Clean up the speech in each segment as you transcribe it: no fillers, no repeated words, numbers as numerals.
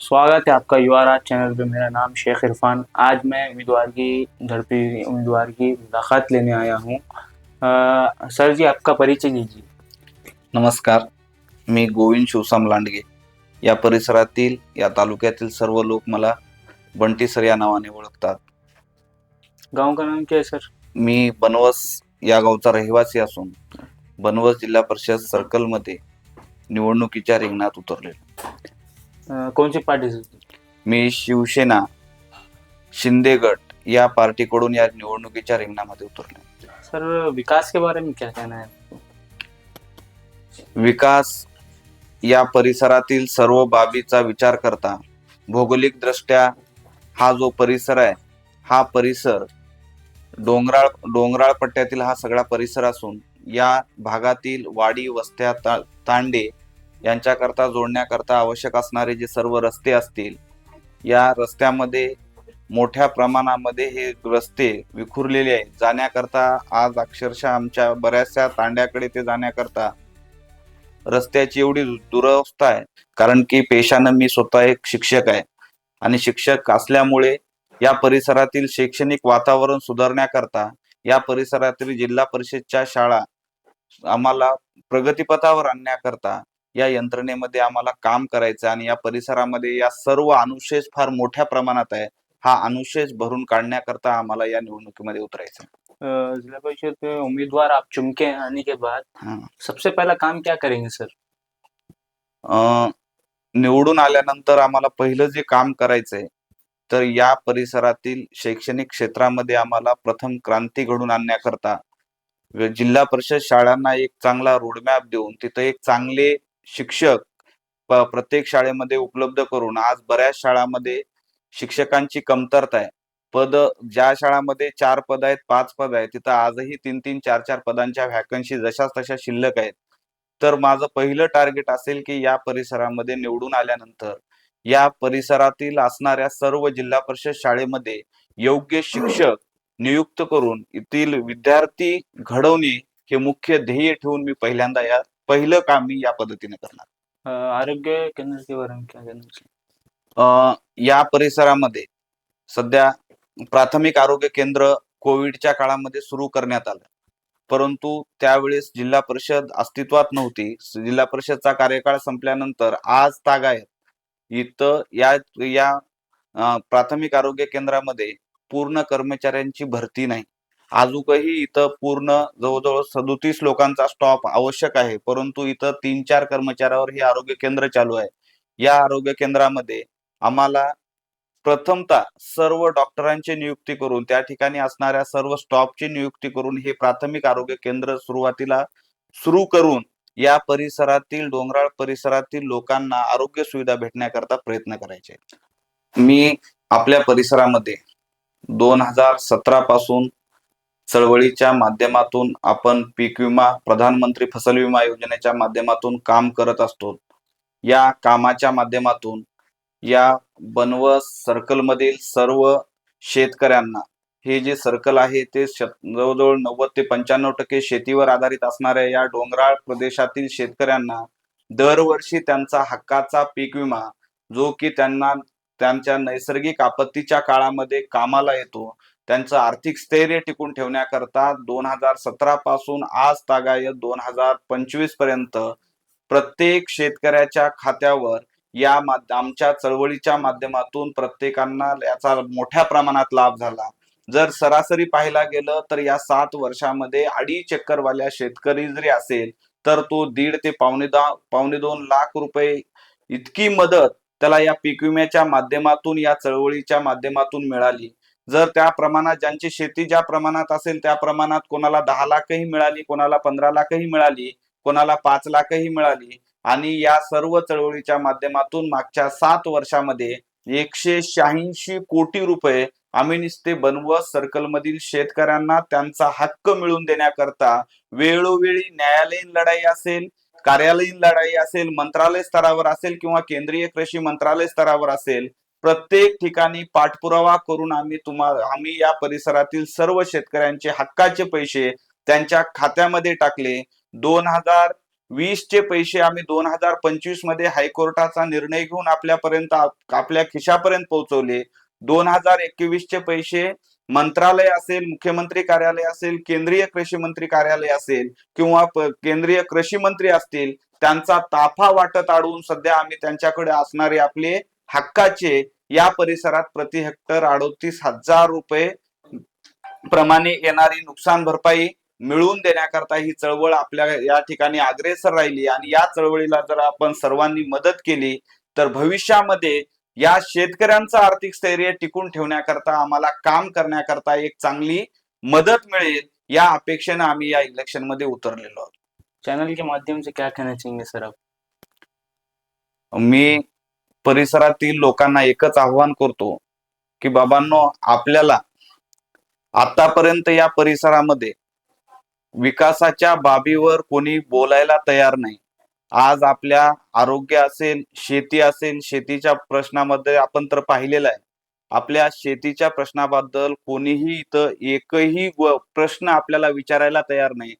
स्वागत है आपका युवा चैनल पे। मेरा नाम शेख इरफान। आज मैं उम्मीदवार की झड़पी उम्मीदवार की मुलाकात लेने आया हूँ। सर जी, आपका परिचय दीजिए। नमस्कार, मी गोविंद शिवसाम लांडगे. या परिसरातील या तालुक्यातील सर्व लोक मला बंटी सर या नावाने ओळखतात. गांव का नाम क्या है सर? मी बनवस या गावचा रहिवासी असून बनवस जिल्हा परिषद सर्कलमध्ये निवडणुकीच्या रिंगणात उतरलेलो. कौन सी पार्टी से? मी शिवसेना शिंदे गट या पार्टीकडून या निवडणुकीच्या रिंगणामध्ये उतरलो. सर, विकास के बारे में क्या कहना है आपको? विकास या परिसरातील सर्व बाबीचा विचार करता भौगोलिक दृष्ट्या हा जो परिसर आहे, हा परिसर डोंगराळ पट्ट्यातील हा सगळा परिसर असून या भागातील वाडी वस्त्या तांडे यांच्याकरता जोडण्याकरता आवश्यक असणारे जे सर्व रस्ते असतील, या रस्त्यामध्ये मोठ्या प्रमाणामध्ये हे रस्ते विखुरलेले आहेत. जाण्याकरता आज अक्षरशः आमच्या बऱ्याचशा तांड्याकडे ते जाण्याकरता रस्त्याची एवढी दुरवस्था आहे. कारण की पेशानं मी स्वतः एक शिक्षक आहे आणि शिक्षक असल्यामुळे या परिसरातील शैक्षणिक वातावरण सुधारण्याकरता या परिसरातील जिल्हा परिषदच्या शाळा आम्हाला प्रगतीपथावर आणण्याकरता या यंत्रणेमध्ये आम्हाला काम करायचं आणि या परिसरामध्ये या सर्व अनुशेष फार मोठ्या प्रमाणात आहे. हा अनुशेष भरून काढण्याकरता आम्हाला या निवडणुकीमध्ये उतरायचं. जिला परिषद पे उम्मीदवार आप चुन के आने के बाद सबसे पहला काम क्या करेंगे सर? निवडून आल्यानंतर आम्हाला पहिलं जे काम करायचंय, तर या परिसरातील शैक्षणिक क्षेत्रामध्ये आम्हाला प्रथम क्रांती घडून आणण्याकरता जिल्हा परिषद शाळांना एक चांगला रोडमॅप देऊन तिथं एक चांगले शिक्षक प्रत्येक शाळेमध्ये उपलब्ध करून, आज बऱ्याच शाळांमध्ये शिक्षकांची कमतरता आहे. ज्या शाळांमध्ये 4 पद आहेत, 5 पद आहेत, तिथं आजही 3-3, 4-4 पदांच्या व्हॅकन्सी जशाच तशा शिल्लक आहेत. तर माझं पहिलं टार्गेट असेल की या परिसरामध्ये निवडून आल्यानंतर या परिसरातील असणाऱ्या सर्व जिल्हा परिषद शाळेमध्ये योग्य शिक्षक नियुक्त करून येथील विद्यार्थी घडवणे हे मुख्य ध्येय ठेवून मी पहिलं काम मी या पद्धतीने करणार. आरोग्य केंद्र के बारे में क्या कहना? या परिसरामध्ये सध्या प्राथमिक आरोग्य केंद्र कोविडच्या काळामध्ये सुरू करण्यात आलं, परंतु त्यावेळेस जिल्हा परिषद अस्तित्वात नव्हती. जिल्हा परिषदचा कार्यकाळ संपल्यानंतर आज तागायत इथं या प्राथमिक आरोग्य केंद्रामध्ये पूर्ण कर्मचाऱ्यांची भरती नाही. अजूनही इथं पूर्ण जवळजवळ 37 लोकांचा स्टॉप आवश्यक आहे, परंतु इथं 3-4 कर्मचाऱ्यावर हे आरोग्य केंद्र चालू आहे. या आरोग्य केंद्रामध्ये आम्हाला प्रथमतः सर्व डॉक्टरांची नियुक्ती करून त्या ठिकाणी असणाऱ्या सर्व स्टॉपची नियुक्ती करून हे प्राथमिक आरोग्य केंद्र सुरुवातीला सुरू करून या परिसरातील डोंगराळ परिसरातील लोकांना आरोग्य सुविधा भेटण्याकरता प्रयत्न करायचे. मी आपल्या परिसरामध्ये 2017 पासून चळवळीच्या माध्यमातून आपण पीक विमा, प्रधानमंत्री फसल विमा योजनेच्या माध्यमातून काम करत असतो. या कामाच्या माध्यमातून या बनवस सर्कलमधील सर्व शेतकऱ्यांना, हे जे सर्कल आहे ते जवळजवळ 90 ते 95% शेतीवर आधारित असणाऱ्या या डोंगराळ प्रदेशातील शेतकऱ्यांना दरवर्षी त्यांचा हक्काचा पीक विमा, जो की त्यांना त्यांच्या नैसर्गिक आपत्तीच्या काळामध्ये कामाला येतो, त्यांचं आर्थिक स्थैर्य टिकून ठेवण्याकरता 2017 पासून आज तागायत 2025 पर्यंत प्रत्येक शेतकऱ्याच्या खात्यावर आमच्या चळवळीच्या माध्यमातून प्रत्येकांना याचा मोठ्या प्रमाणात लाभ झाला. जर सरासरी पाहायला गेलं तर या 7 वर्षामध्ये 2.5 एकरवाल्या शेतकरी जरी असेल तर तो 1.5 ते पावणे 2 लाख रुपये इतकी मदत त्याला या पीक विम्याच्या माध्यमातून, या चळवळीच्या माध्यमातून मिळाली. जर त्या प्रमाणात ज्यांची शेती ज्या प्रमाणात असेल त्या प्रमाणात कोणाला 10 लाखही मिळाली, कोणाला 15 लाखही मिळाली, कोणाला 5 लाखही मिळाली. आणि या सर्व चळवळीच्या माध्यमातून मागच्या 7 वर्षामध्ये 186 कोटी रुपये आम्ही नुसते बनवस सर्कलमधील शेतकऱ्यांना त्यांचा हक्क मिळवून देण्याकरता वेळोवेळी न्यायालयीन लढाई असेल, कार्यालयीन लढाई असेल, मंत्रालय स्तरावर असेल किंवा केंद्रीय कृषी मंत्रालय स्तरावर असेल, प्रत्येक ठिकाणी पाठपुरावा करून आम्ही या परिसरातील सर्व शेतकऱ्यांचे हक्काचे पैसे त्यांच्या खात्यामध्ये टाकले. 20चे पैसे आम्ही 2025 मध्ये हायकोर्टाचा निर्णय घेऊन आपल्यापर्यंत आपल्या खिशापर्यंत पोहोचवले. 2021चे पैसे मंत्रालय असेल, मुख्यमंत्री कार्यालय असेल, केंद्रीय कृषी मंत्री कार्यालय असेल किंवा केंद्रीय कृषी मंत्री असतील, त्यांचा ताफा वाटत अडवून सध्या आम्ही त्यांच्याकडे असणारे आपले हक्काचे या परिसरात प्रति हेक्टर 38,000 रुपये प्रमाणे येणारी नुकसान भरपाई मिळवून देण्याकरता ही चळवळ आपल्या या ठिकाणी अग्रेसर राहिली. आणि या चळवळीला जर आपण सर्वांनी मदत केली तर भविष्यामध्ये या शेतकऱ्यांचं आर्थिक स्थैर्य टिकून ठेवण्याकरता, आम्हाला काम करण्याकरता एक चांगली मदत मिळेल, या अपेक्षेने आम्ही या इलेक्शन मध्ये उतरलेलो आहोत. चैनल के माध्यम से क्या कहना चाहेंगे सर आप? मी परिसरातील लोकांना एकच आव्हान करतो की बाबांनो, आपल्याला आतापर्यंत या परिसरामध्ये विकासाच्या बाबीवर कोणी बोलायला तयार नाही. आज आपल्या आरोग्य असेल, शेती असेल, शेतीच्या प्रश्नामध्ये आपण तर पाहिलेलं आहे, आपल्या शेतीच्या प्रश्नाबद्दल कोणीही इथं एकही प्रश्न आपल्याला विचारायला तयार नाही.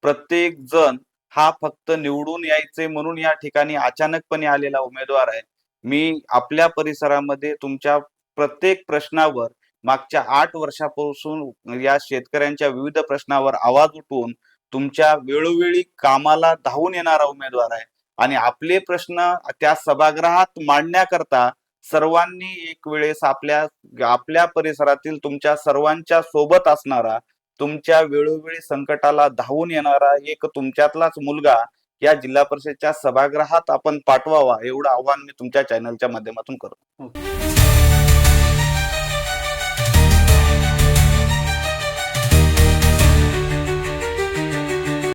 प्रत्येक जण हा फक्त निवडून यायचे म्हणून या ठिकाणी अचानकपणे आलेला उमेदवार आहे. मी आपल्या परिसरामध्ये तुमच्या प्रत्येक प्रश्नावर मागच्या 8 वर्षापासून या शेतकऱ्यांच्या विविध प्रश्नावर आवाज उठवून तुमच्या वेळोवेळी कामाला धावून येणारा उमेदवार आहे. आणि आपले प्रश्न त्या सभागृहात मांडण्याकरता सर्वांनी एक वेळेस आपल्या परिसरातील तुमच्या सर्वांच्या सोबत असणारा, तुमच्या वेळोवेळी संकटाला धावून येणारा एक तुमच्यातलाच मुलगा या जिल्हा परिषदच्या सभागृहात आपण पाठवावा, एवढं आव्हान मी तुमच्या चॅनलच्या माध्यमातून करतो.